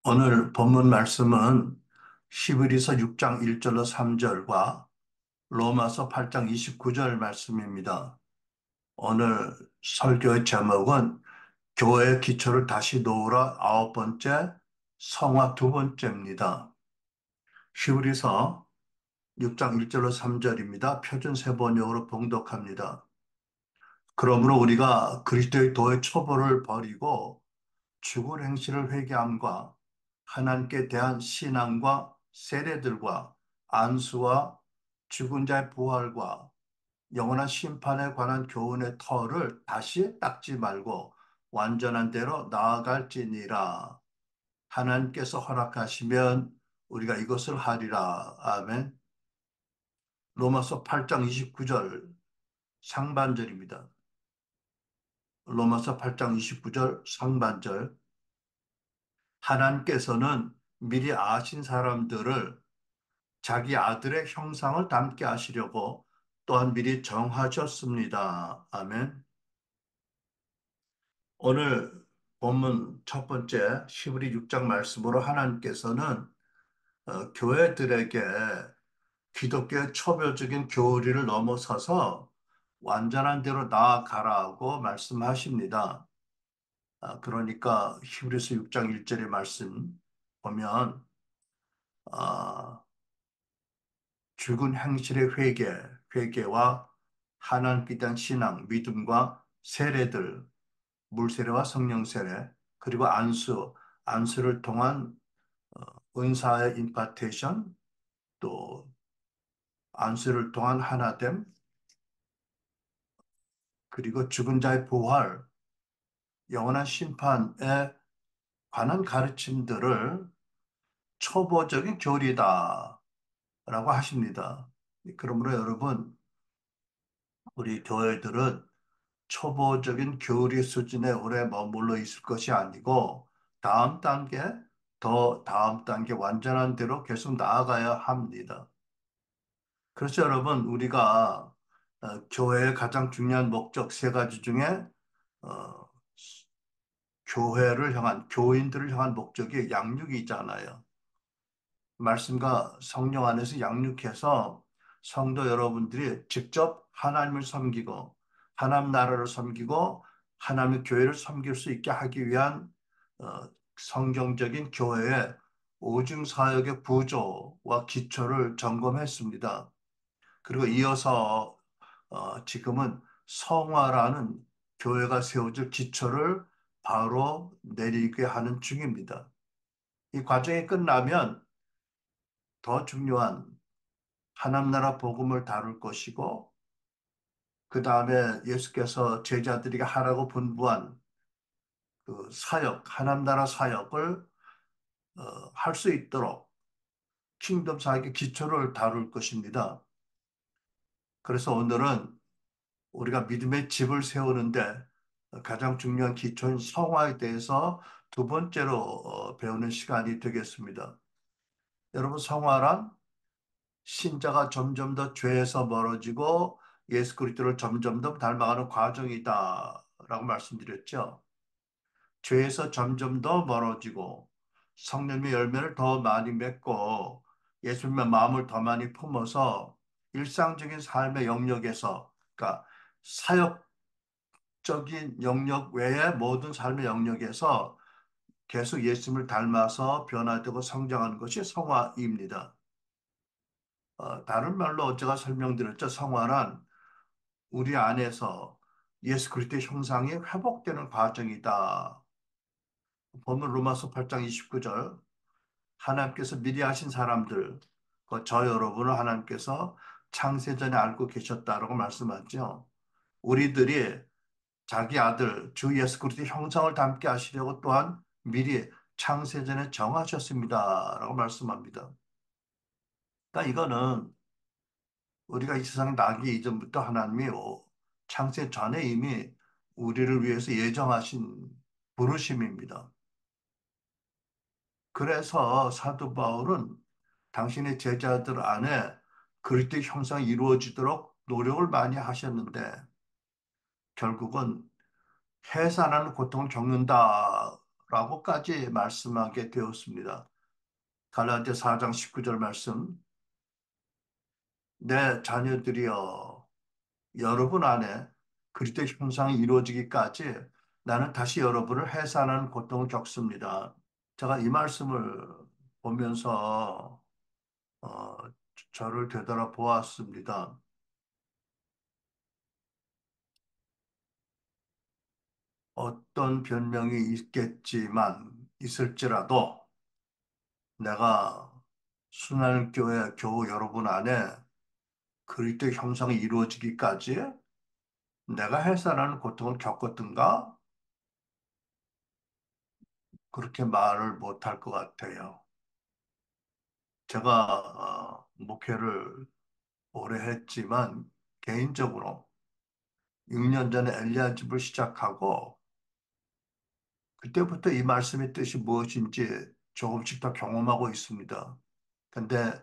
오늘 본문 말씀은 히브리서 6장 1절로 3절과 로마서 8장 29절 말씀입니다. 오늘 설교의 제목은 교회의 기초를 다시 놓으라 아홉 번째, 성화 두 번째입니다. 히브리서 6장 1절로 3절입니다. 표준 세번역으로 봉독합니다. 그러므로 우리가 그리스도의 도의 처벌을 버리고 죽을 행실을 회개함과 하나님께 대한 신앙과 세례들과 안수와 죽은 자의 부활과 영원한 심판에 관한 교훈의 터를 다시 닦지 말고 완전한 대로 나아갈지니라. 하나님께서 허락하시면 우리가 이것을 하리라. 아멘. 로마서 8장 29절 상반절입니다. 로마서 8장 29절 상반절. 하나님께서는 미리 아신 사람들을 자기 아들의 형상을 닮게 하시려고 또한 미리 정하셨습니다. 아멘. 오늘 본문 첫 번째 히브리 6장 말씀으로 하나님께서는 교회들에게 기독교의 초별적인 교리를 넘어서서 완전한 대로 나아가라고 말씀하십니다. 그러니까 히브리서 6장 1절의 말씀 보면 아, 죽은 행실의 회개와 하나님께 대한 신앙, 믿음과 세례들, 물세례와 성령세례, 그리고 안수를 통한 은사의 임파테이션, 또 안수를 통한 하나됨, 그리고 죽은 자의 부활, 영원한 심판에 관한 가르침들을 초보적인 교리다라고 하십니다. 그러므로 여러분, 우리 교회들은 초보적인 교리 수준에 오래 머물러 있을 것이 아니고 다음 단계, 더 다음 단계 완전한 대로 계속 나아가야 합니다. 그래서 여러분, 우리가 교회의 가장 중요한 목적 세 가지 중에 어, 교회를 향한, 교인들을 향한 목적이 양육이 있잖아요. 말씀과 성령 안에서 양육해서 성도 여러분들이 직접 하나님을 섬기고 하나님 나라를 섬기고 하나님의 교회를 섬길 수 있게 하기 위한 성경적인 교회의 오중 사역의 구조와 기초를 점검했습니다. 그리고 이어서 지금은 성화라는 교회가 세워질 기초를 바로 내리게 하는 중입니다. 이 과정이 끝나면 더 중요한 하나님 나라 복음을 다룰 것이고, 그 다음에 예수께서 제자들에게 하라고 분부한 그 사역, 하나님 나라 사역을 할 수 있도록 킹덤 사역의 기초를 다룰 것입니다. 그래서 오늘은 우리가 믿음의 집을 세우는데 가장 중요한 기초인 성화에 대해서 두 번째로 배우는 시간이 되겠습니다. 여러분, 성화란 신자가 점점 더 죄에서 멀어지고 예수 그리스도를 점점 더 닮아가는 과정이다라고 말씀드렸죠. 죄에서 점점 더 멀어지고 성령의 열매를 더 많이 맺고 예수님의 마음을 더 많이 품어서 일상적인 삶의 영역에서, 그러니까 사역적인 영역 외의 모든 삶의 영역에서 계속 예수님을 닮아서 변화되고 성장하는 것이 성화입니다. 다른 말로 제가 설명드렸죠. 성화란 우리 안에서 예수 그리스도의 형상이 회복되는 과정이다. 본문 로마서 8장 29절, 하나님께서 미리 하신 사람들, 저 여러분을 하나님께서 창세전에 알고 계셨다라고 말씀하죠. 우리들이 자기 아들 주 예수 그리스도의 형상을 닮게 하시려고 또한 미리 창세전에 정하셨습니다라고 말씀합니다. 그러니까 이거는 우리가 이 세상에 나기 이전부터 하나님이 창세 전에 이미 우리를 위해서 예정하신 부르심입니다. 그래서 사도 바울은 당신의 제자들 안에 그리스도의 형상이 이루어지도록 노력을 많이 하셨는데 결국은 해산하는 고통을 겪는다라고 라고까지 말씀하게 되었습니다. 갈라디아 4장 19절 말씀. 내 자녀들이여 여러분 안에 그리스도의 형상이 이루어지기까지 나는 다시 여러분을 해산하는 고통을 겪습니다. 제가 이 말씀을 보면서 어, 저를 되돌아 보았습니다. 어떤 변명이 있을지라도 내가 순환교회 교우 여러분 안에 그리스도의 형상이 이루어지기까지 내가 해산하는 고통을 겪었던가? 그렇게 말을 못할 것 같아요. 제가 목회를 오래 했지만 개인적으로 6년 전에 엘리야 집을 시작하고 그때부터 이 말씀의 뜻이 무엇인지 조금씩 더 경험하고 있습니다. 근데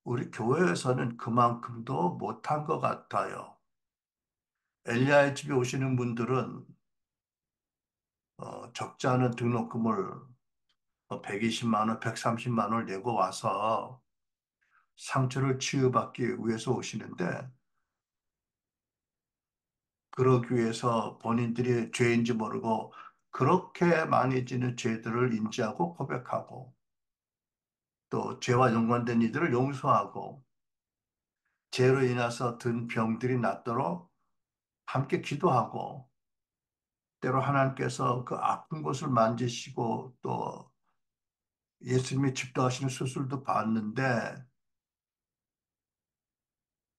우리 교회에서는 그만큼도 못한 것 같아요. 엘리야의 집에 오시는 분들은 적지 않은 등록금을 120만 원, 130만 원을 내고 와서 상처를 치유받기 위해서 오시는데 그러기 위해서 본인들이 죄인지 모르고 그렇게 많이 지는 죄들을 인지하고 고백하고 또 죄와 연관된 이들을 용서하고 죄로 인해서 든 병들이 낫도록 함께 기도하고 때로 하나님께서 그 아픈 곳을 만지시고 또 예수님이 집도하시는 수술도 받는데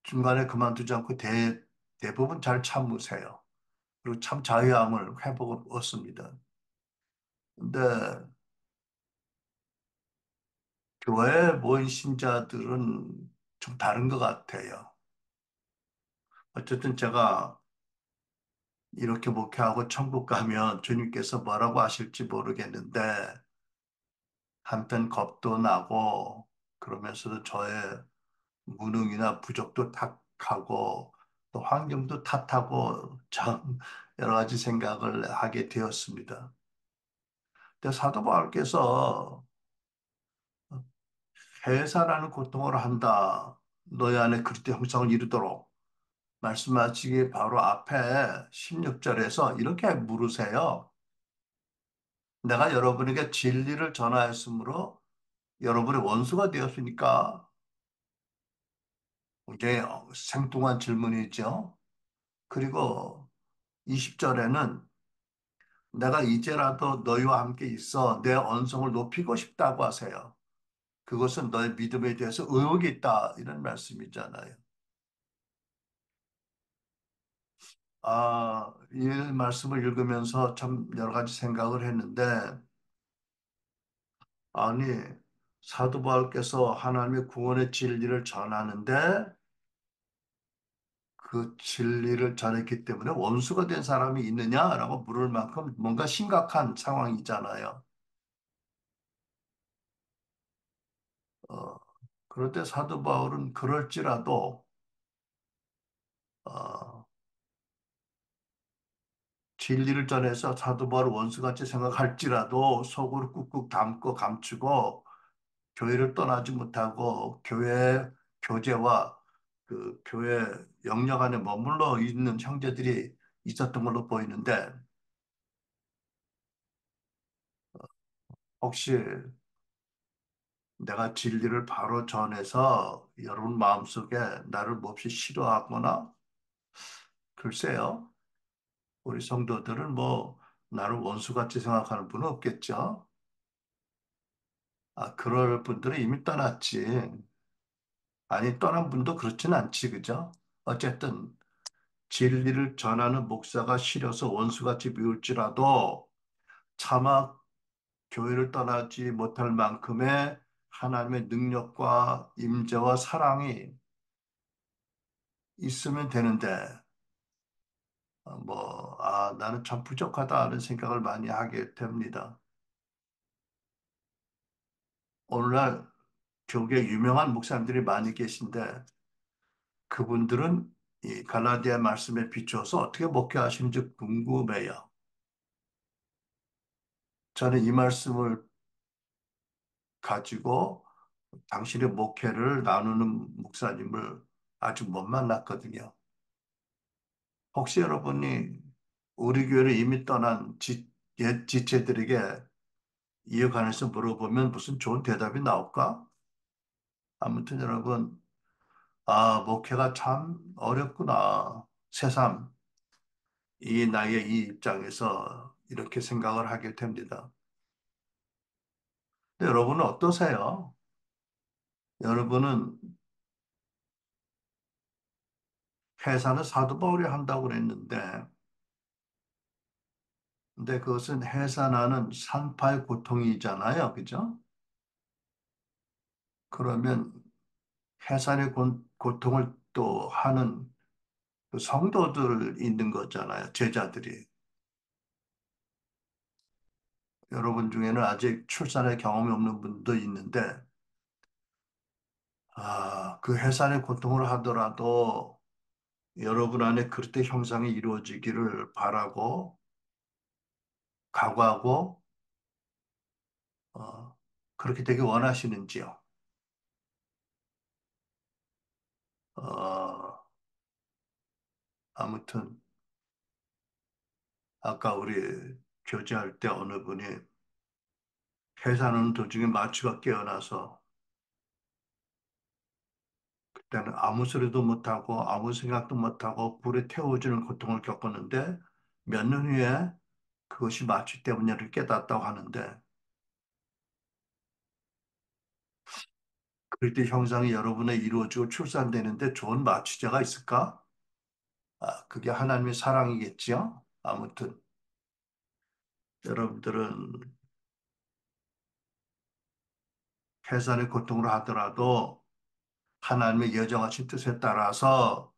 중간에 그만두지 않고 대부분 잘 참으세요. 그리고 참 자유함을 회복을 얻습니다. 근데 교회에 모인 신자들은 좀 다른 것 같아요. 어쨌든 제가 이렇게 목회하고 천국 가면 주님께서 뭐라고 하실지 모르겠는데 한편 겁도 나고 그러면서도 저의 무능이나 부족도 탓하고 또 환경도 탓하고 참 여러 가지 생각을 하게 되었습니다. 근데 사도 바울께서 회사라는 고통을 한다. 너희 안에 그리스도 형상을 이루도록 말씀하시기 바로 앞에 16절에서 이렇게 물으세요. 내가 여러분에게 진리를 전하였으므로 여러분의 원수가 되었으니까 굉장히 생뚱한 질문이죠. 그리고 20절에는 내가 이제라도 너희와 함께 있어 내 언성을 높이고 싶다고 하세요. 그것은 너의 믿음에 대해서 의혹이 있다. 이런 말씀이잖아요. 이 말씀을 읽으면서 참 여러 가지 생각을 했는데, 아니, 사도 바울께서 하나님의 구원의 진리를 전하는데, 그 진리를 전했기 때문에 원수가 된 사람이 있느냐라고 물을 만큼 뭔가 심각한 상황이잖아요. 어, 그런데 사도 바울은 그럴지라도, 어, 진리를 전해서 사도 바울을 원수같이 생각할지라도 속으로 꾹꾹 담고 감추고 교회를 떠나지 못하고 교회 교제와 그 교회 영역 안에 머물러 있는 형제들이 있었던 걸로 보이는데 혹시 내가 진리를 바로 전해서 여러분 마음속에 나를 몹시 싫어하거나 글쎄요. 우리 성도들은 뭐 나를 원수같이 생각하는 분은 없겠죠. 그럴 분들은 이미 떠났지. 아니, 떠난 분도 그렇진 않지, 그죠? 어쨌든 진리를 전하는 목사가 싫어서 원수같이 미울지라도 차마 교회를 떠나지 못할 만큼의 하나님의 능력과 임재와 사랑이 있으면 되는데, 나는 참 부족하다는 생각을 많이 하게 됩니다. 오늘날 교계 유명한 목사님들이 많이 계신데, 그분들은 이 갈라디아 말씀에 비추어서 어떻게 목회하시는지 궁금해요. 저는 이 말씀을 가지고 당신의 목회를 나누는 목사님을 아직 못 만났거든요. 혹시 여러분이 우리 교회를 이미 떠난 옛 지체들에게 이어가면서 물어보면 무슨 좋은 대답이 나올까? 아무튼 여러분, 목회가 참 어렵구나. 새삼 이 나이의 이 입장에서 이렇게 생각을 하게 됩니다. 근데 여러분은 어떠세요? 여러분은 회사는 사도 바울이 한다고 그랬는데, 근데 그것은 해산하는 산파의 고통이잖아요. 그죠? 그러면 해산의 고통을 또 하는 그 성도들 있는 거잖아요. 제자들이. 여러분 중에는 아직 출산의 경험이 없는 분도 있는데, 그 해산의 고통을 하더라도 여러분 안에 그리스도의 형상이 이루어지기를 바라고, 각오하고, 어, 그렇게 되게 원하시는지요? 어, 아무튼, 아까 우리 교제할 때 어느 분이 회사는 도중에 마취가 깨어나서 그때는 아무 소리도 못하고 아무 생각도 못하고 불에 태워지는 고통을 겪었는데 몇 년 후에 그것이 마취 때문이라를 깨닫다고 하는데 그때 형상이 여러분의 이루어지고 출산되는데 좋은 마취자가 있을까? 그게 하나님의 사랑이겠지요? 아무튼 여러분들은 해산의 고통을 하더라도 하나님의 여정하신 뜻에 따라서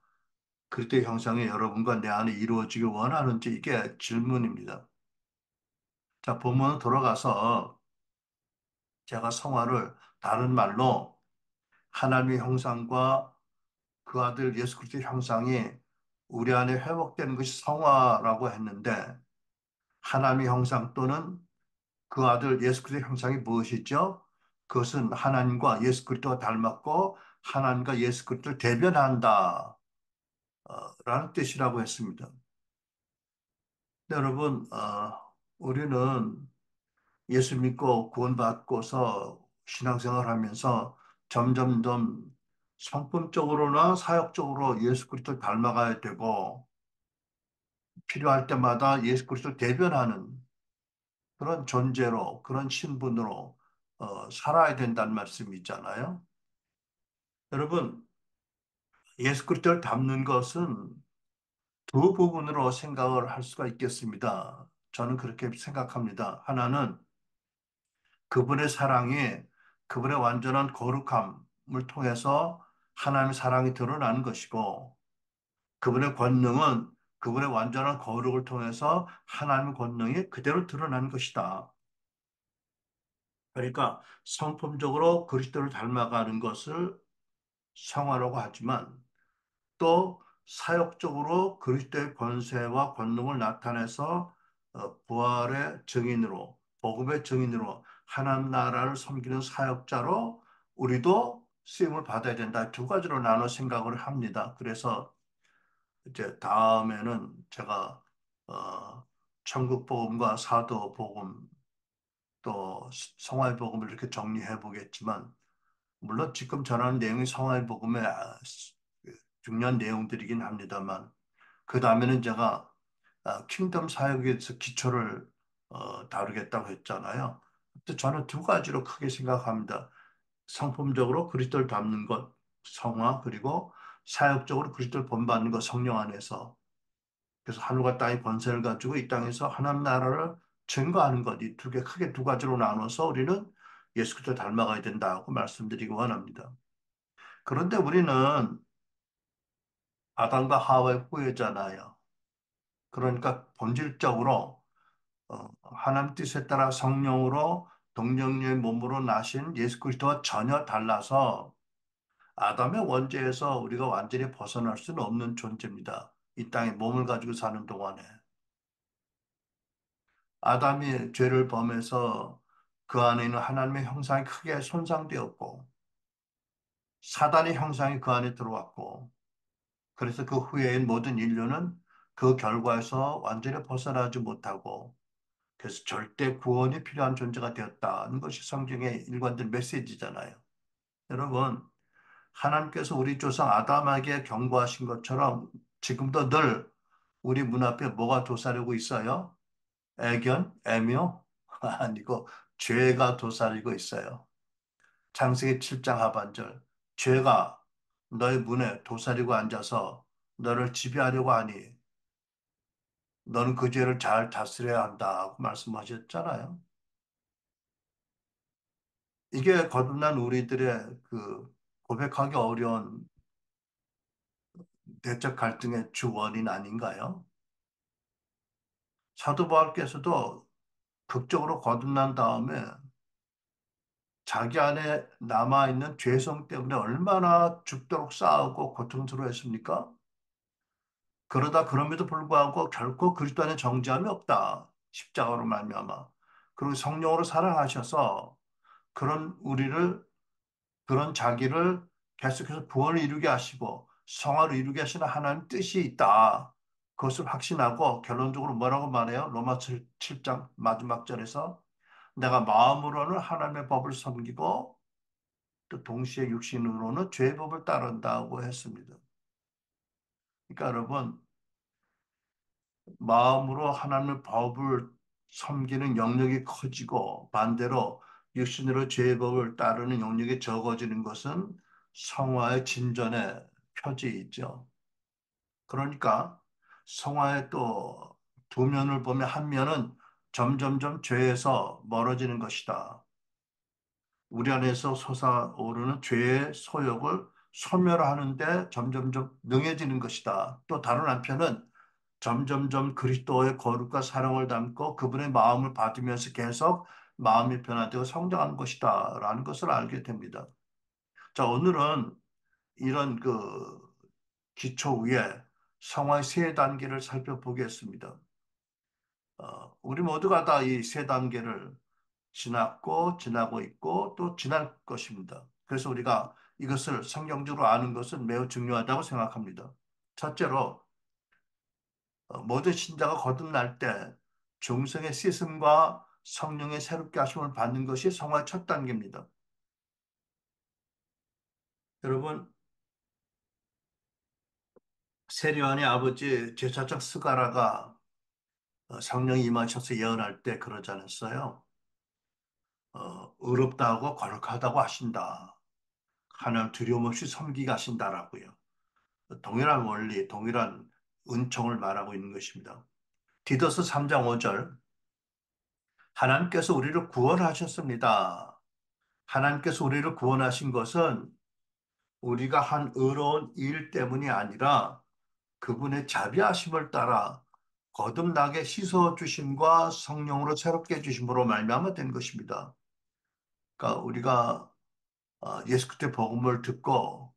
그리스도의 형상이 여러분과 내 안에 이루어지길 원하는지 이게 질문입니다. 자, 본문 돌아가서 제가 성화를 다른 말로 하나님의 형상과 그 아들 예수 그리스도의 형상이 우리 안에 회복되는 것이 성화라고 했는데 하나님의 형상 또는 그 아들 예수 그리스도의 형상이 무엇이죠? 그것은 하나님과 예수 그리스도가 닮았고 하나님과 예수 그리스도를 대변한다 라는 뜻이라고 했습니다. 근데 여러분, 우리는 예수 믿고 구원받고서 신앙생활 하면서 점점점 성품적으로나 사역적으로 예수 그리스도를 닮아가야 되고 필요할 때마다 예수 그리스도를 대변하는 그런 존재로 그런 신분으로 살아야 된다는 말씀이 있잖아요. 여러분, 예수 그리스도를 닮는 것은 두 부분으로 생각을 할 수가 있겠습니다. 저는 그렇게 생각합니다. 하나는 그분의 사랑이 그분의 완전한 거룩함을 통해서 하나님의 사랑이 드러나는 것이고 그분의 권능은 그분의 완전한 거룩을 통해서 하나님의 권능이 그대로 드러나는 것이다. 그러니까 성품적으로 그리스도를 닮아가는 것을 성화라고 하지만 또 사역적으로 그리스도의 권세와 권능을 나타내서 부활의 증인으로 복음의 증인으로 하나님 나라를 섬기는 사역자로 우리도 쓰임을 받아야 된다. 두 가지로 나눠 생각을 합니다. 그래서 이제 다음에는 제가 어, 천국 복음과 사도 복음 또 성화의 복음을 이렇게 정리해 보겠지만 물론 지금 전하는 내용이 성화의 복음의 중요한 내용들이긴 합니다만 그 다음에는 제가 킹덤 사역에 서 기초를 다루겠다고 했잖아요. 근데 저는 두 가지로 크게 생각합니다. 성품적으로 그리스도를 닮는 것, 성화, 그리고 사역적으로 그리스도를 본받는 것, 성령 안에서. 그래서 하늘과 땅의 권세를 가지고 이 땅에서 하나님 나라를 증거하는 것, 이 두 개, 크게 두 가지로 나눠서 우리는 예수 그리스도를 닮아가야 된다고 말씀드리기 원합니다. 그런데 우리는 아담과 하와의 후예잖아요. 그러니까 본질적으로 하나님 뜻에 따라 성령으로 동정녀의 몸으로 나신 예수 그리스도와 전혀 달라서 아담의 원죄에서 우리가 완전히 벗어날 수는 없는 존재입니다. 이 땅에 몸을 가지고 사는 동안에. 아담이 죄를 범해서 그 안에 있는 하나님의 형상이 크게 손상되었고, 사단의 형상이 그 안에 들어왔고, 그래서 그 후에인 모든 인류는 그 결과에서 완전히 벗어나지 못하고, 그래서 절대 구원이 필요한 존재가 되었다는 것이 성경의 일관된 메시지잖아요. 여러분, 하나님께서 우리 조상 아담에게 경고하신 것처럼 지금도 늘 우리 문 앞에 뭐가 도사리고 있어요? 애견, 애묘? 아니고 죄가 도사리고 있어요. 창세기 7장 하반절. 죄가 너의 문에 도사리고 앉아서 너를 지배하려고 하니 너는 그 죄를 잘 다스려야 한다고 말씀하셨잖아요. 이게 거듭난 우리들의 그 고백하기 어려운 내적 갈등의 주 원인 아닌가요? 사도 바울께서도 극적으로 거듭난 다음에 자기 안에 남아있는 죄성 때문에 얼마나 죽도록 싸우고 고통스러워했습니까? 그러다 그럼에도 불구하고 결코 그리스도 안에 정죄함이 없다. 십자가로 말미암아. 그리고 성령으로 사랑하셔서 그런 우리를 그런 자기를 계속해서 구원을 이루게 하시고 성화를 이루게 하시는 하나님 뜻이 있다. 그것을 확신하고 결론적으로 뭐라고 말해요? 로마 7장 마지막 절에서 내가 마음으로는 하나님의 법을 섬기고 또 동시에 육신으로는 죄의 법을 따른다고 했습니다. 그러니까 여러분 마음으로 하나님의 법을 섬기는 영역이 커지고 반대로 육신으로 죄의 법을 따르는 영역이 적어지는 것은 성화의 진전의 표지이죠. 그러니까 성화의 또 두 면을 보면 한 면은 점점점 죄에서 멀어지는 것이다. 우리 안에서 솟아오르는 죄의 소욕을 소멸하는데 점점점 능해지는 것이다. 또 다른 한편은 점점점 그리스도의 거룩과 사랑을 담고 그분의 마음을 받으면서 계속 마음이 변화되고 성장하는 것이다. 라는 것을 알게 됩니다. 자, 오늘은 이런 그 기초 위에 성화의 세 단계를 살펴보겠습니다. 우리 모두가 다 이 세 단계를 지났고, 지나고 있고, 또 지날 것입니다. 그래서 우리가 이것을 성경적으로 아는 것은 매우 중요하다고 생각합니다. 첫째로, 모든 신자가 거듭날 때 중성의 씻음과 성령의 새롭게 하심을 받는 것이 성화의 첫 단계입니다. 여러분, 세리완의 아버지 제사장 스가라가 성령이 임하셔서 예언할 때 그러지 않았어요? 의롭다고 거룩하다고 하신다. 하나님 두려움 없이 섬기게 하신다라고요. 동일한 원리, 동일한 은총을 말하고 있는 것입니다. 디도스 3장 5절. 하나님께서 우리를 구원하셨습니다. 하나님께서 우리를 구원하신 것은 우리가 한 의로운 일 때문이 아니라 그분의 자비하심을 따라 거듭나게 씻어 주심과 성령으로 새롭게 해 주심으로 말미암아 된 것입니다. 그러니까 우리가 예수 그리스도의 복음을 듣고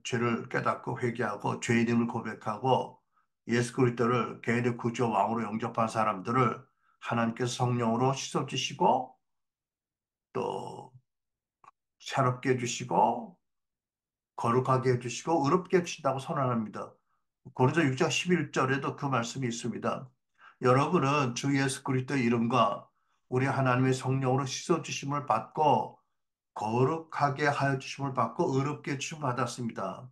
죄를 깨닫고 회개하고 죄인임을 고백하고 예수 그리스도를 개인의 구주 왕으로 영접한 사람들을 하나님께서 성령으로 씻어 주시고 또 새롭게 해주시고 거룩하게 해주시고 의롭게 해주신다고 선언합니다. 고린도 6장 11절에도 그 말씀이 있습니다. 여러분은 주 예수 그리스도의 이름과 우리 하나님의 성령으로 씻어 주심을 받고 거룩하게 하여 주심을 받고 의롭게 해주심을 받았습니다.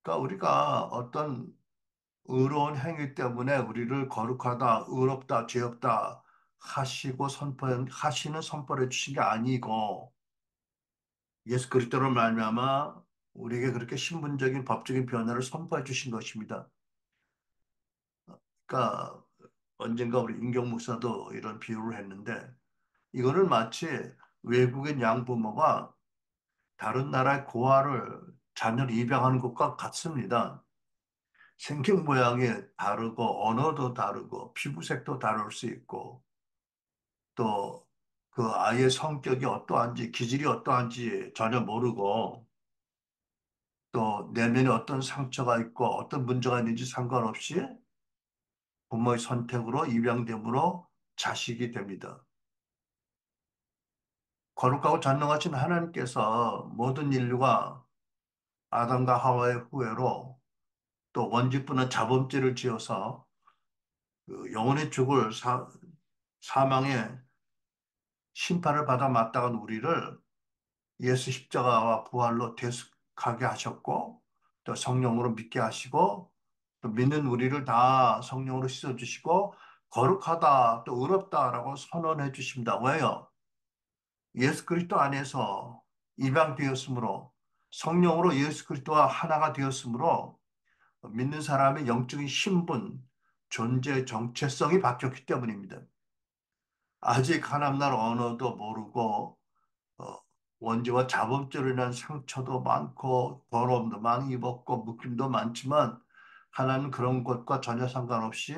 그러니까 우리가 어떤 의로운 행위 때문에 우리를 거룩하다, 의롭다, 죄 없다 하시고 하시는 선포를 해주신 게 아니고 예수 그리스도로 말미암아 우리에게 그렇게 신분적인 법적인 변화를 선포해 주신 것입니다. 그러니까 언젠가 우리 임경 목사도 이런 비유를 했는데 이거는 마치 외국인 양부모가 다른 나라의 고아를 자녀를 입양하는 것과 같습니다. 생긴 모양이 다르고 언어도 다르고 피부색도 다를 수 있고 또 그 아이의 성격이 어떠한지 기질이 어떠한지 전혀 모르고 또 내면에 어떤 상처가 있고 어떤 문제가 있는지 상관없이 부모의 선택으로 입양됨으로 자식이 됩니다. 거룩하고 전능하신 하나님께서 모든 인류가 아담과 하와의 후예로 또 원죄뿐한 자범죄를 지어서 그 영원히 죽을 사망의 심판을 받아 마땅한 우리를 예수 십자가와 부활로 대속하게 하셨고 또 성령으로 믿게 하시고 또 믿는 우리를 다 성령으로 씻어주시고 거룩하다 또 의롭다라고 선언해 주십니다. 왜요? 예수 그리스도 안에서 입양되었으므로 성령으로 예수 그리스도와 하나가 되었으므로 믿는 사람의 영적인 신분, 존재, 정체성이 바뀌었기 때문입니다. 아직 하나님나라 언어도 모르고 어, 원죄와 자범죄로 인한 상처도 많고 더러움도 많이 입었고 묶임도 많지만 하나님은 그런 것과 전혀 상관없이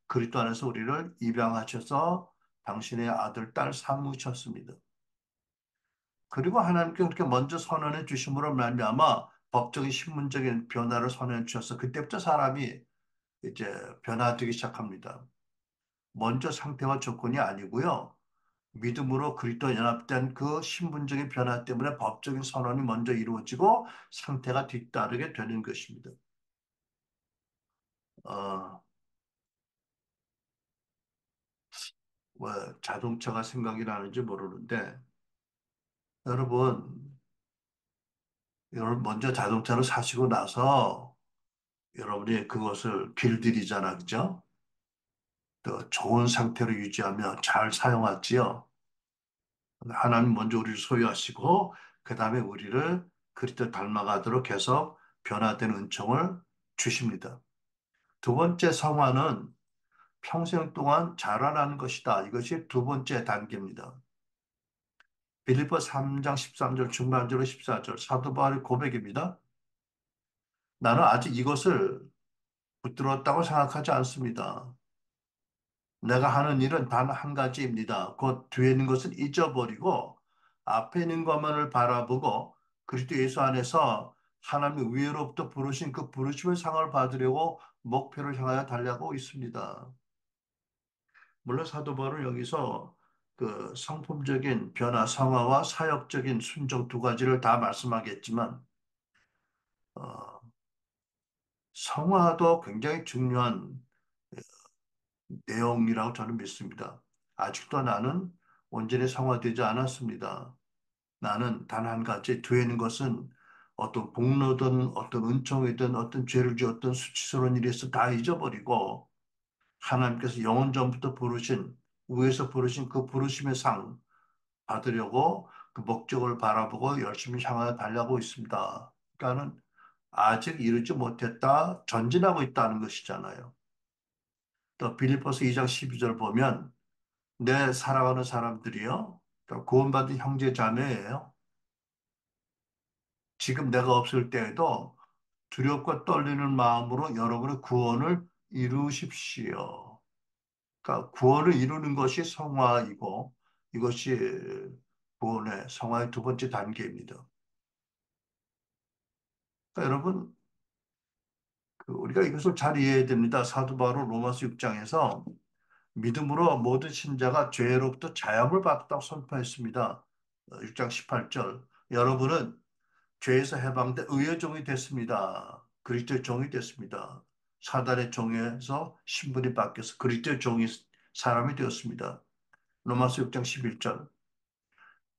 그리스도 안에서 우리를 입양하셔서 당신의 아들, 딸 삼으셨습니다. 그리고 하나님께 그렇게 먼저 선언해 주심으로 말미암아 법적인 신분적인 변화를 선언해 주셔서 그때부터 사람이 이제 변화되기 시작합니다. 먼저 상태와 조건이 아니고요. 믿음으로 그리스도 연합된 그 신분적인 변화 때문에 법적인 선언이 먼저 이루어지고 상태가 뒤따르게 되는 것입니다. 어, 왜 자동차가 생각이 나는지 모르는데 여러분, 여러분 먼저 자동차를 사시고 나서 여러분이 그것을 길들이잖아, 그죠? 또 좋은 상태로 유지하며 잘 사용하지요. 하나님 먼저 우리를 소유하시고 그 다음에 우리를 그리스도 닮아가도록 계속 변화된 은총을 주십니다. 두 번째 성화는 평생 동안 자라나는 것이다. 이것이 두 번째 단계입니다. 빌립보 3장 13절 중반절로 14절 사도 바울의 고백입니다. 나는 아직 이것을 붙들었다고 생각하지 않습니다. 내가 하는 일은 단 한 가지입니다. 곧 뒤에 있는 것을 잊어버리고 앞에 있는 것만을 바라보고 그리스도 예수 안에서 하나님의 위로부터 부르신 그 부르심의 상을 받으려고 목표를 향하여 달려가고 있습니다. 물론 사도 바울은 여기서 그 성품적인 변화, 성화와 사역적인 순종 두 가지를 다 말씀하겠지만 어, 성화도 굉장히 중요한 내용이라고 저는 믿습니다. 아직도 나는 온전히 성화되지 않았습니다. 나는 단 한 가지 뒤에 있는 것은 어떤 공로든 어떤 은총이든 어떤 죄를 지었던 수치스러운 일이 있어 다 잊어버리고 하나님께서 영원 전부터 부르신 위에서 부르신 그 부르심의 상 받으려고 그 목적을 바라보고 열심히 향하여 달려가고 있습니다. 그러니까는 아직 이루지 못했다, 전진하고 있다는 것이잖아요. 또 빌립보서 2장 12절 보면 내 사랑하는 사람들이요, 또 구원받은 형제 자매예요. 지금 내가 없을 때에도 두렵고 떨리는 마음으로 여러분의 구원을 이루십시오. 그러니까 구원을 이루는 것이 성화이고 이것이 구원의 성화의 두 번째 단계입니다. 그러니까 여러분 우리가 이것을 잘 이해해야 됩니다. 사도 바울 로마서 6장에서 믿음으로 모든 신자가 죄로부터 자유함을 받았다고 선포했습니다. 6장 18절. 여러분은 죄에서 해방돼 의의 종이 됐습니다. 그리스도의 종이 됐습니다. 사단의 종에서 신분이 바뀌어서 그리스도의 종이 사람이 되었습니다. 로마서 6장 11절.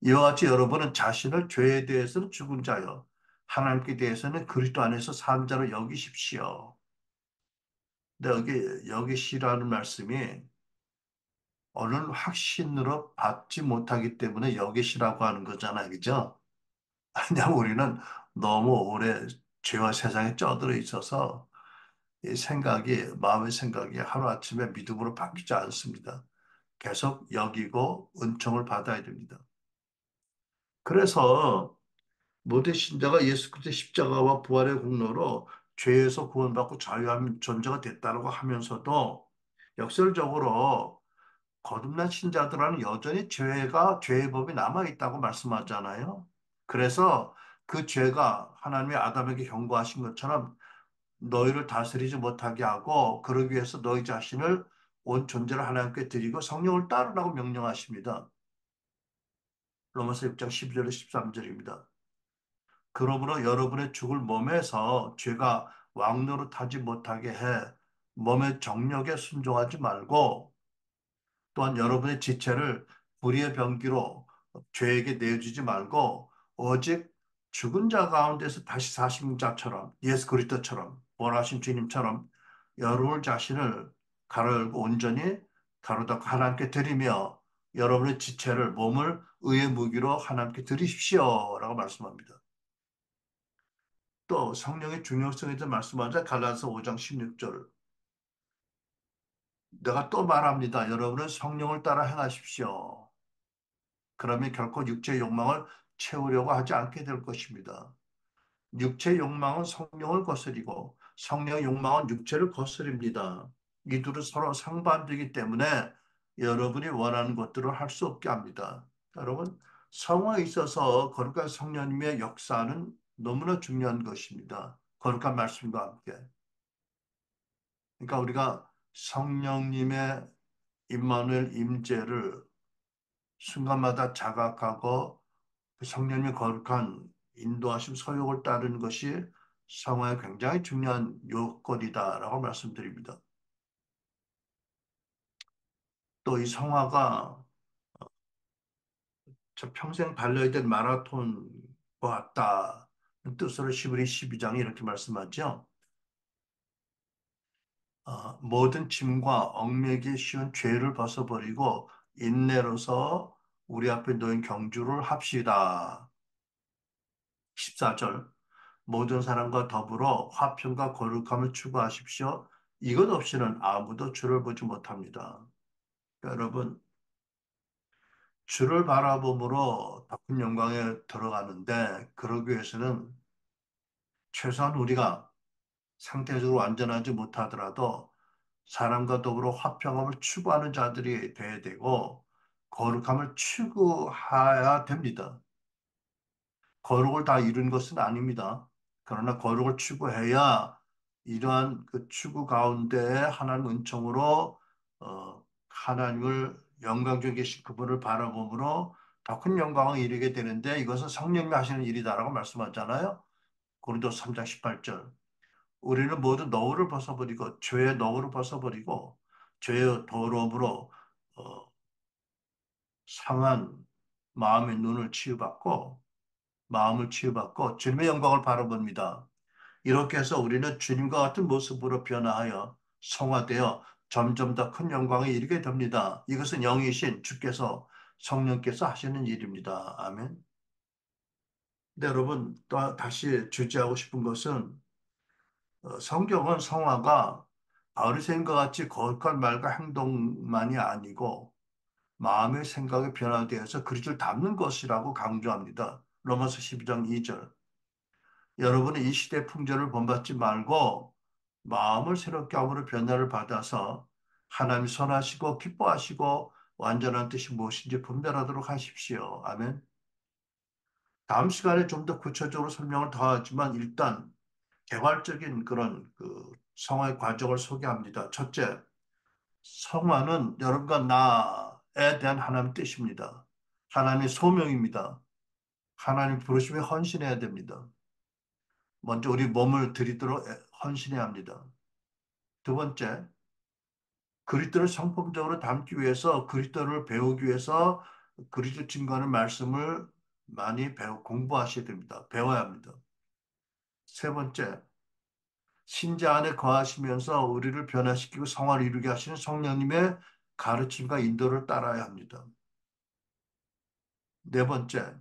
이와 같이 여러분은 자신을 죄에 대해서는 죽은 자요. 하나님께 대해서는 그리스도 안에서 산 자로 여기십시오. 근데 여기 시라는 말씀이 어느 확신으로 받지 못하기 때문에 여기 시라고 하는 거잖아요. 그죠? 그냥 우리는 너무 오래 죄와 세상에 쩌들어 있어서 이 생각이, 마음의 생각이 하루아침에 믿음으로 바뀌지 않습니다. 계속 여기고 은총을 받아야 됩니다. 그래서 모든 신자가 예수 그리스도의 십자가와 부활의 공로로 죄에서 구원받고 자유한 존재가 됐다고 하면서도 역설적으로 거듭난 신자들은 여전히 죄의 법이 남아있다고 말씀하잖아요. 그래서 그 죄가 하나님의 아담에게 경고하신 것처럼 너희를 다스리지 못하게 하고 그러기 위해서 너희 자신을 온 존재를 하나님께 드리고 성령을 따르라고 명령하십니다. 로마서 6장 12절에 13절입니다. 그러므로 여러분의 죽을 몸에서 죄가 왕노릇하지 못하게 해 몸의 정욕에 순종하지 말고 또한 여러분의 지체를 불의의 병기로 죄에게 내주지 말고 오직 죽은 자 가운데서 다시 사신 자처럼 예수 그리스도처럼 원하신 주님처럼 여러분 자신을 가로 열고 온전히 가로 닫고 하나님께 드리며 여러분의 지체를 몸을 의의 무기로 하나님께 드리십시오라고 말씀합니다. 또 성령의 중요성에 대해 말씀하자 갈라디아서 5장 16절 내가 또 말합니다. 여러분은 성령을 따라 행하십시오. 그러면 결코 육체의 욕망을 채우려고 하지 않게 될 것입니다. 육체의 욕망은 성령을 거스리고 성령의 욕망은 육체를 거스립니다. 이 둘은 서로 상반되기 때문에 여러분이 원하는 것들을 할 수 없게 합니다. 여러분, 성화에 있어서 거룩한 성령님의 역사는 너무나 중요한 것입니다. 거룩한 말씀과 함께. 그러니까 우리가 성령님의 임마누엘 임재를 순간마다 자각하고 그 성령님의 거룩한 인도하심 서욕을 따르는 것이 성화의 굉장히 중요한 요건이다라고 말씀드립니다. 또 이 성화가 저 평생 달려야 될 마라톤과 같다. 뜻으로 시브리 12장이 이렇게 말씀하죠. 모든 짐과 얽매기 쉬운 죄를 벗어버리고 인내로서 우리 앞에 놓인 경주를 합시다. 14절 모든 사람과 더불어 화평과 거룩함을 추구하십시오. 이것 없이는 아무도 주를 보지 못합니다. 그러니까 여러분, 주를 바라봄으로 더 큰 영광에 들어가는데 그러기 위해서는 최소한 우리가 상태적으로 완전하지 못하더라도 사람과 더불어 화평함을 추구하는 자들이 돼야 되고 거룩함을 추구해야 됩니다. 거룩을 다 이룬 것은 아닙니다. 그러나 거룩을 추구해야 이러한 그 추구 가운데 하나님 은총으로 하나님을 영광중에 계신 그분을 바라봄으로 더 큰 영광을 이루게 되는데 이것은 성령님이 하시는 일이다라고 말씀하잖아요. 고린도서 3장 18절. 우리는 모두 너울을 벗어버리고 죄의 너울을 벗어버리고 죄의 더러움으로 어, 상한 마음의 눈을 치유받고 마음을 치유받고 주님의 영광을 바라봅니다. 이렇게 해서 우리는 주님과 같은 모습으로 변화하여 성화되어 점점 더 큰 영광에 이르게 됩니다. 이것은 영이신 주께서 성령께서 하시는 일입니다. 아멘. 근데 여러분 또 다시 주제하고 싶은 것은 성경은 성화가 바울의 생각 같이 거룩한 말과 행동만이 아니고 마음의 생각의 변화되어서 그리스도를 닮는 것이라고 강조합니다. 로마서 12장 2절. 여러분은 이 시대 풍조를 본받지 말고 마음을 새롭게 함으로 변화를 받아서 하나님이 선하시고 기뻐하시고 완전한 뜻이 무엇인지 분별하도록 하십시오. 아멘. 다음 시간에 좀 더 구체적으로 설명을 더하지만 일단 개괄적인 그런 그 성화의 과정을 소개합니다. 첫째, 성화는 여러분과 나에 대한 하나님의 뜻입니다. 하나님의 소명입니다. 하나님 부르심에 헌신해야 됩니다. 먼저 우리 몸을 드리도록 헌신해야 합니다. 두 번째, 그리스도를 성품적으로 담기 위해서 그리스도를 배우기 위해서 그리스도 증거하는 말씀을 많이 공부하셔야 됩니다. 배워야 합니다. 세 번째, 신자 안에 거하시면서 우리를 변화시키고 성화를 이루게 하시는 성령님의 가르침과 인도를 따라야 합니다. 네 번째,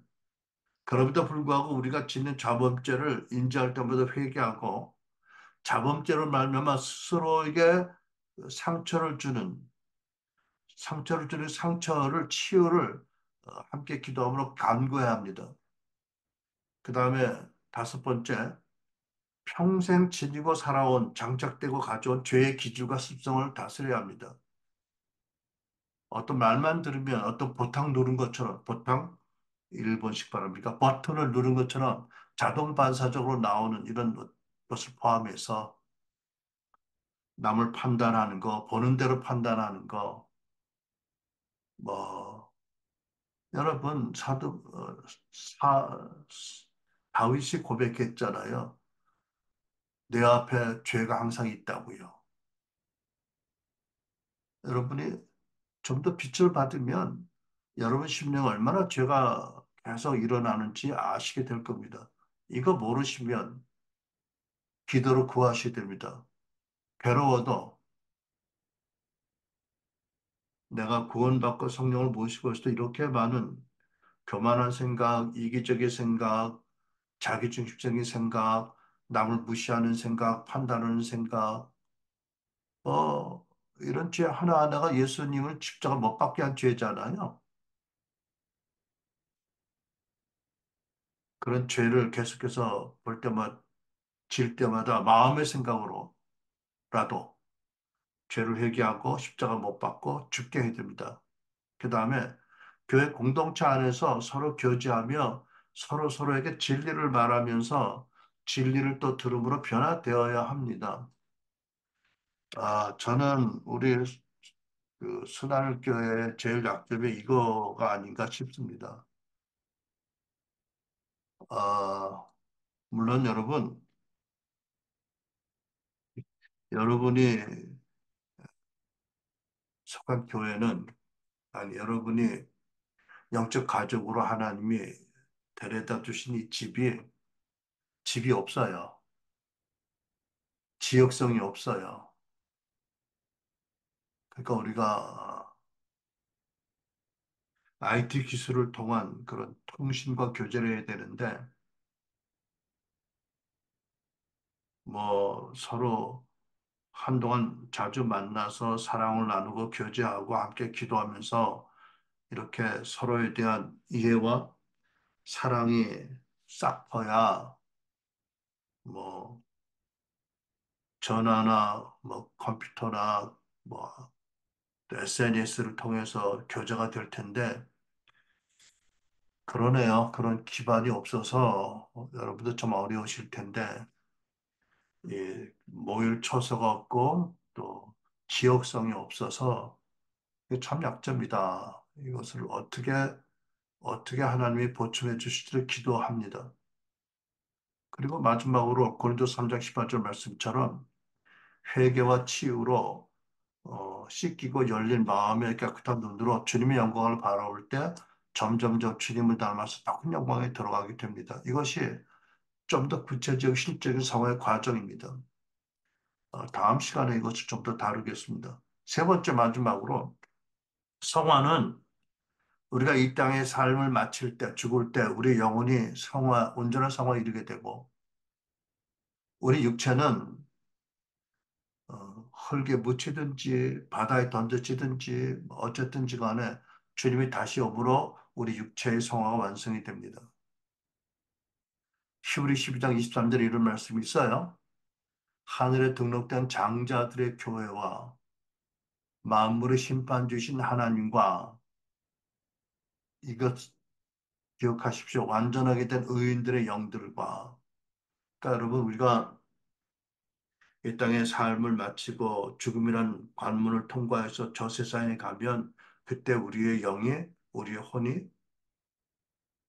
그럼에도 불구하고 우리가 짓는 자범죄를 인지할 때마다 회개하고 자범죄로 말미암아 스스로에게 상처를 주는 상처를 치유를 함께 기도함으로 간구해야 합니다. 그 다음에 다섯 번째, 평생 지니고 살아온 장착되고 가져온 죄의 기질과 습성을 다스려야 합니다. 어떤 말만 들으면 어떤 보탕 누른 것처럼 보탕 일본식 발음입니까? 버튼을 누른 것처럼 자동 반사적으로 나오는 이런 것을 포함해서 남을 판단하는 거, 보는 대로 판단하는 거, 뭐, 여러분, 사, 다윗이 고백했잖아요. 내 앞에 죄가 항상 있다고요. 여러분이 좀 더 빛을 받으면 여러분 심령에 얼마나 죄가 계속 일어나는지 아시게 될 겁니다. 이거 모르시면 기도로 구하셔야 됩니다. 괴로워도 내가 구원받고 성령을 모시고 있을 때 이렇게 많은 교만한 생각, 이기적인 생각, 자기중심적인 생각, 남을 무시하는 생각, 판단하는 생각, 이런 죄 하나하나가 예수님을 십자가 못 박게 한 죄잖아요. 그런 죄를 계속해서 볼 때마다, 질 때마다 마음의 생각으로라도 죄를 회개하고 십자가 못 박고 죽게 해야 됩니다. 그 다음에 교회 공동체 안에서 서로 교제하며 서로 서로에게 진리를 말하면서 진리를 또 들음으로 변화되어야 합니다. 저는 우리 그 순환교회의 제일 약점이 이거가 아닌가 싶습니다. 아, 물론 여러분이 속한 교회는, 아니, 여러분이 영적 가족으로 하나님이 데려다 주신 이 집이 없어요. 지역성이 없어요. 그러니까 우리가 IT 기술을 통한 그런 통신과 교제를 해야 되는데, 뭐, 서로 한동안 자주 만나서 사랑을 나누고 교제하고 함께 기도하면서 이렇게 서로에 대한 이해와 사랑이 싹 퍼야 뭐 전화나 뭐 컴퓨터나 뭐 SNS를 통해서 교제가 될 텐데 그러네요. 그런 기반이 없어서 여러분들 좀 어려우실 텐데 이 모일 처소가 없고 또 지역성이 없어서 이게 참 약점이다. 이것을 어떻게 하나님이 보충해 주시기를 기도합니다. 그리고 마지막으로 고린도 3장 18절 말씀처럼 회개와 치유로 씻기고 열린 마음의 깨끗한 눈으로 주님의 영광을 바라볼 때 점점점 주님을 닮아서 더 큰 영광에 들어가게 됩니다. 이것이 좀 더 구체적 실적인 성화의 과정입니다. 다음 시간에 이것을 좀 더 다루겠습니다. 세 번째 마지막으로 성화는 우리가 이 땅의 삶을 마칠 때, 죽을 때 우리 영혼이 온전한 성화에 이르게 되고 우리 육체는 흙에 묻히든지 바다에 던져지든지 뭐 어쨌든지 간에 주님이 다시 오므로 우리 육체의 성화가 완성이 됩니다. 히브리 12장 23절에 이런 말씀이 있어요. 하늘에 등록된 장자들의 교회와 만물의 심판 주신 하나님과 이것 기억하십시오. 완전하게 된 의인들의 영들과 그러니까 여러분 우리가 이 땅의 삶을 마치고 죽음이란 관문을 통과해서 저 세상에 가면 그때 우리의 영이 우리의 혼이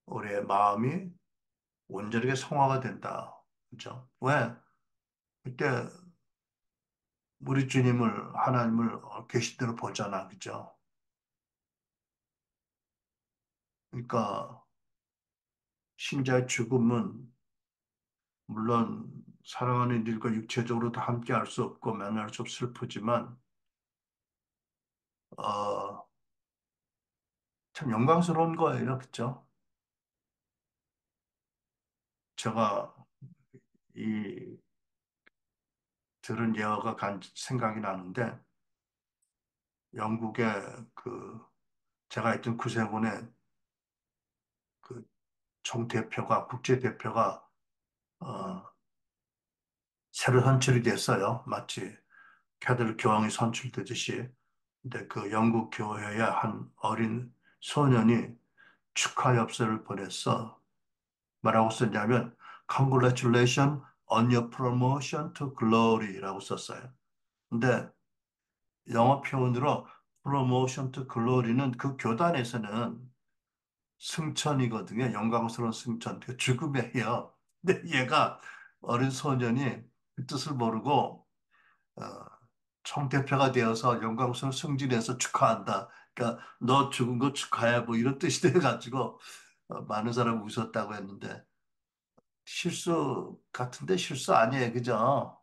우리의 마음이 온전하게 성화가 된다. 그죠? 왜? 그때 우리 주님을, 하나님을 계신 대로 보잖아. 그죠? 그러니까 신자의 죽음은 물론 사랑하는 일과 육체적으로도 함께 할 수 없고 만날 수 없 슬프지만, 어, 참 영광스러운 거예요. 그죠? 제가 이 들은 예화가 생각이 나는데, 영국의 그, 제가 있던 구세군의 그 총대표가, 국제대표가 어, 새로 선출이 됐어요. 마치 캐들 교황이 선출되듯이. 근데 그 영국 교회의 한 어린 소년이 축하 엽서를 보냈어. 뭐라고 썼냐면, Congratulations on your promotion to glory라고 썼어요. 근데 영어 표현으로 promotion to glory는 그 교단에서는 승천이거든요. 영광스러운 승천. 그 죽음의 해요. 근데 얘가 어린 소년이 그 뜻을 모르고 어, 총대표가 되어서 영광스러운 승진해서 축하한다. 그러니까 너 죽은 거 축하해. 뭐 이런 뜻이 돼가지고 많은 사람이 웃었다고 했는데 실수 같은데 실수 아니에요. 그죠?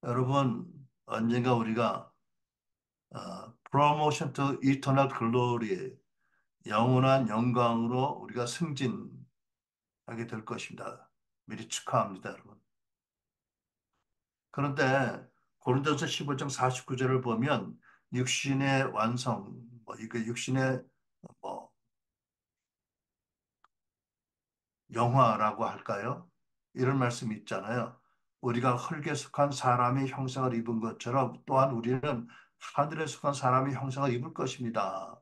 여러분 언젠가 우리가 promotion to eternal glory 영원한 영광으로 우리가 승진하게 될 것입니다. 미리 축하합니다, 여러분. 그런데 고린도서 15장 49절을 보면 육신의 완성, 뭐 이거 육신의 뭐 영화라고 할까요? 이런 말씀이 있잖아요. 우리가 흙에 속한 사람의 형상을 입은 것처럼 또한 우리는 하늘에 속한 사람의 형상을 입을 것입니다.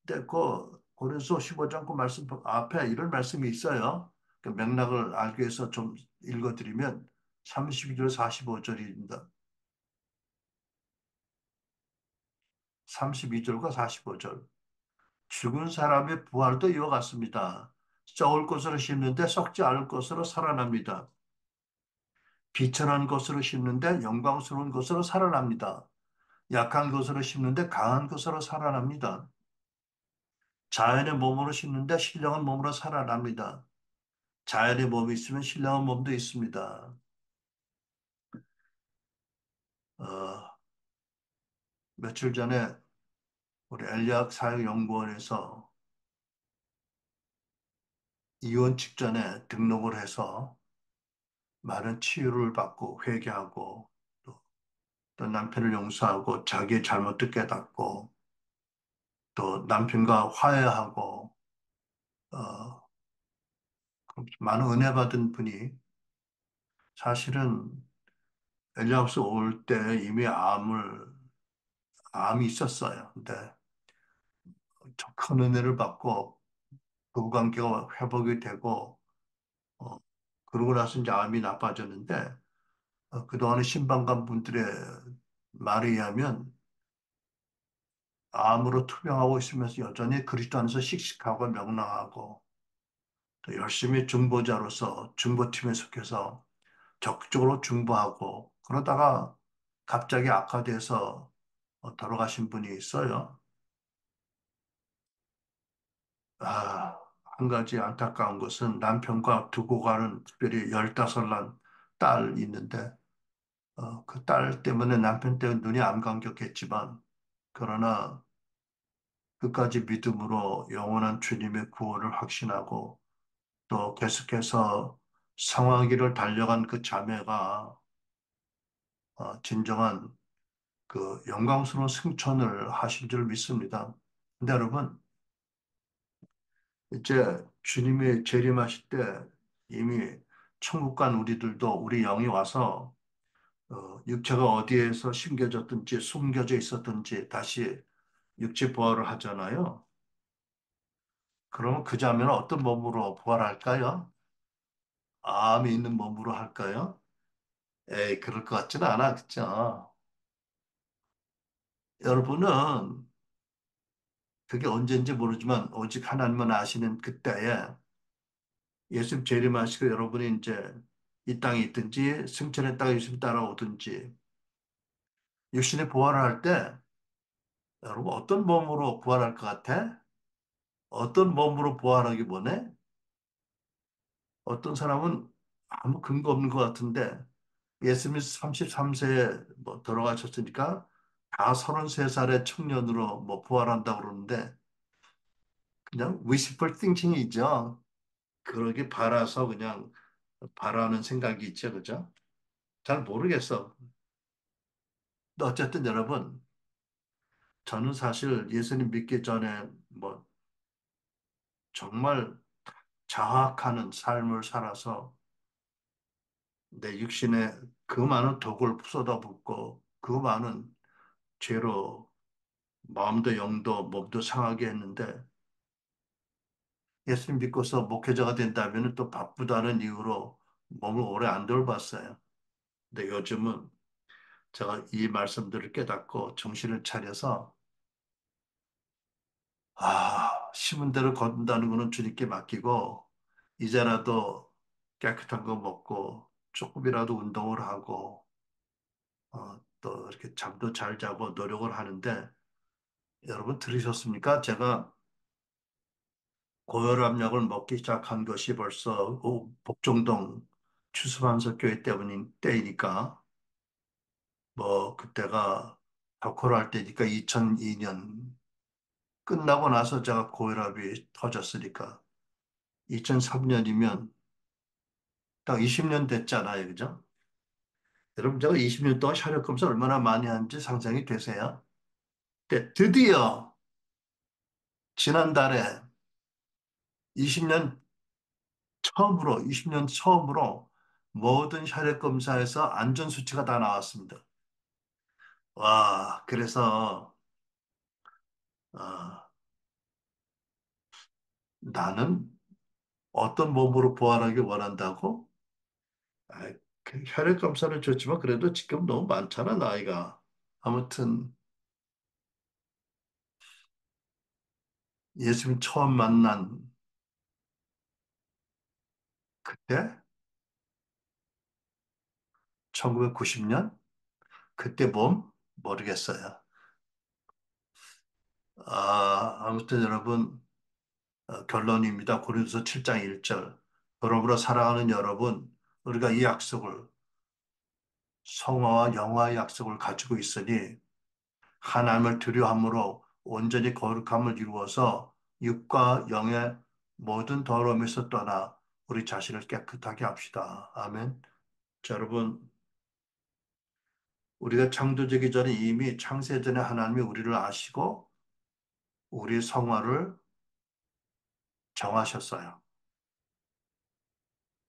근데 그 고린도서 15장 그 말씀 앞에 이런 말씀이 있어요. 그 맥락을 알기 위해서 좀 읽어드리면 32절 45절입니다. 32절과 45절. 죽은 사람의 부활도 이와 같습니다. 썩을 것으로 심는데 썩지 않을 것으로 살아납니다. 비천한 것으로 심는데 영광스러운 것으로 살아납니다. 약한 것으로 심는데 강한 것으로 살아납니다. 자연의 몸으로 심는데 신령한 몸으로 살아납니다. 자연의 몸이 있으면 신령한 몸도 있습니다. 어, 며칠 전에 우리 엘리학 사역연구원에서 이혼 직전에 등록을 해서 많은 치유를 받고 회개하고 또 남편을 용서하고 자기의 잘못도 깨닫고 또 남편과 화해하고 어, 많은 은혜 받은 분이 사실은 엘리하우스 올 때 이미 암이 있었어요. 근데 큰 은혜를 받고 부부관계가 회복이 되고 어, 그러고 나서 이제 암이 나빠졌는데 그동안의 신방관 분들의 말에 의하면 암으로 투병하고 있으면서 여전히 그리스도 안에서 씩씩하고 명랑하고 또 열심히 중보자로서 중보팀에 속해서 적극적으로 중보하고 그러다가 갑자기 악화돼서 돌아가신 분이 있어요. 한 가지 안타까운 것은 남편과 두고 가는 특별히 15살 딸 있는데 그 딸 때문에 남편 때문에 눈이 안 감겼겠지만 그러나 끝까지 믿음으로 영원한 주님의 구원을 확신하고 또 계속해서 상황기를 달려간 그 자매가 진정한 그 영광스러운 승천을 하신 줄 믿습니다. 근데 여러분, 이제 주님이 재림하실 때 이미 천국 간 우리들도 우리 영이 와서 육체가 어디에서 심겨졌든지 숨겨져 있었든지 다시 육체 부활을 하잖아요. 그러면 그 자매는 어떤 몸으로 부활할까요? 암이 있는 몸으로 할까요? 에이, 그럴 것 같지는 않아, 그죠? 여러분은 그게 언제인지 모르지만 오직 하나님만 아시는 그때에 예수님 재림하시고 여러분이 이제 이 땅에 있든지 승천의 땅에 예수님 따라오든지 육신의 부활을 할 때 여러분 어떤 몸으로 부활할 것 같아? 어떤 몸으로 부활하기 원해? 어떤 사람은 아무 근거 없는 것 같은데 예수님이 33세에 뭐 돌아가셨으니까 다 33살의 청년으로 뭐 부활한다고 그러는데 그냥 wishful thinking이죠. 그러게 바라서 그냥 바라는 생각이 있죠. 그죠? 잘 모르겠어. 근데 어쨌든 여러분, 저는 사실 예수님 믿기 전에 뭐 정말 자학하는 삶을 살아서 내 육신에 그 많은 독을 쏟아붓고 그 많은 죄로 마음도 영도 몸도 상하게 했는데 예수님 믿고서 목회자가 된다면 또 바쁘다는 이유로 몸을 오래 안 돌봤어요. 근데 요즘은 제가 이 말씀들을 깨닫고 정신을 차려서 심은 대로 거둔다는 거는 주님께 맡기고 이제라도 깨끗한 거 먹고 조금이라도 운동을 하고 또 이렇게 잠도 잘 자고 노력을 하는데 여러분 들으셨습니까? 제가 고혈압 약을 먹기 시작한 것이 벌써 복정동 추수감사교회 때문인 때이니까 뭐 그때가 덕후를 할 때니까 2002년 끝나고 나서 제가 고혈압이 터졌으니까 2003년이면 딱 20년 됐잖아요. 그죠? 여러분 제가 20년 동안 혈액 검사 얼마나 많이 하는지 상상이 되세요? 근데 드디어 지난달에 20년 20년 처음으로 모든 혈액 검사에서 안전 수치가 다 나왔습니다. 와, 그래서 아, 나는 어떤 몸으로 부활하길 원한다고? 아, 그 혈액 검사는 좋지만 그래도 지금 너무 많잖아, 나이가. 아무튼 예수님 처음 만난 그때 1990년 그때 몸 모르겠어요. 아무튼 여러분 결론입니다. 고린도서 7장 1절. 그러므로 사랑하는 여러분, 우리가 이 약속을 성화와 영화의 약속을 가지고 있으니 하나님을 두려함으로 온전히 거룩함을 이루어서 육과 영의 모든 더러움에서 떠나 우리 자신을 깨끗하게 합시다. 아멘. 자, 여러분, 우리가 창조되기 전에 이미 창세 전에 하나님이 우리를 아시고 우리 성화를 정하셨어요.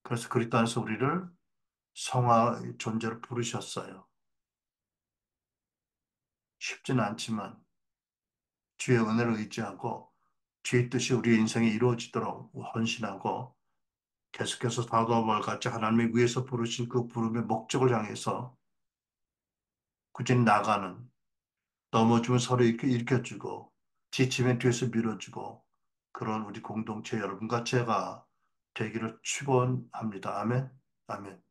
그래서 그리스도 안에서 우리를 성화 존재로 부르셨어요. 쉽지는 않지만 주의 은혜를 의지하고 주의 뜻이 우리 인생에 이루어지도록 헌신하고 계속해서 다도움을 같이 하나님의 위해서 부르신 그 부름의 목적을 향해서 꾸준히 나가는 넘어지면 서로 일으켜주고 지치면 뒤에서 밀어주고 그런 우리 공동체 여러분과 제가 되기를 축원합니다. 아멘. 아멘.